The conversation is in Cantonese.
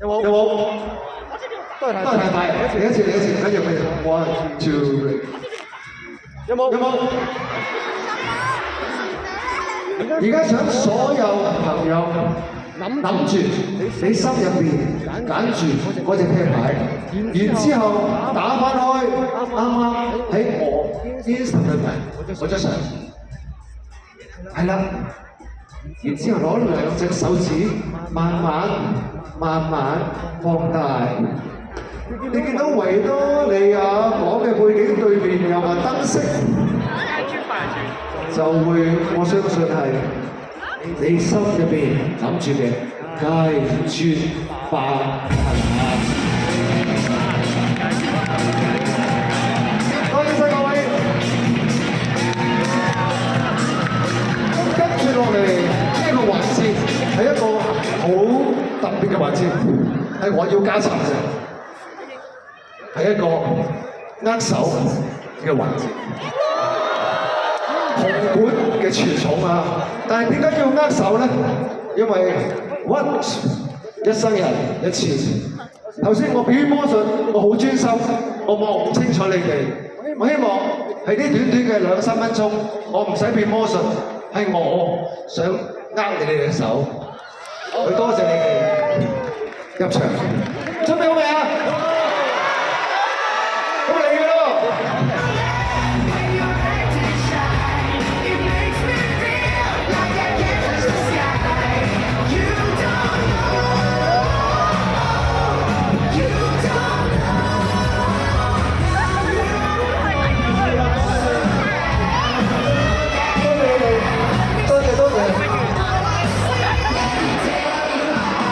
有冇？都係太快，嚟一次，跟住1 2 3，有冇？而家想所有朋友諗住你心入邊揀住嗰隻啤牌，然之後打翻開啱啱喺我 Instagram 嗰張相，係啦，然之後攞2隻手指慢慢放大。你見到維多利亞港嘅背景對面有個燈飾，就會我相信係你心入邊諗住嘅街村花行。多謝晒各位。咁跟住落嚟呢個環節係一個好特別嘅環節，係我要加插嘅。係一個握手嘅環節，紅館嘅傳統啊！但係點解要握手咧？因為 once 一生人一次。頭先我表演魔術，我好專心，我望唔清楚你哋。我希望喺呢短嘅2、3分鐘，我唔使變魔術，係我想握你哋嘅手，去多謝你哋入場。準備好未啊？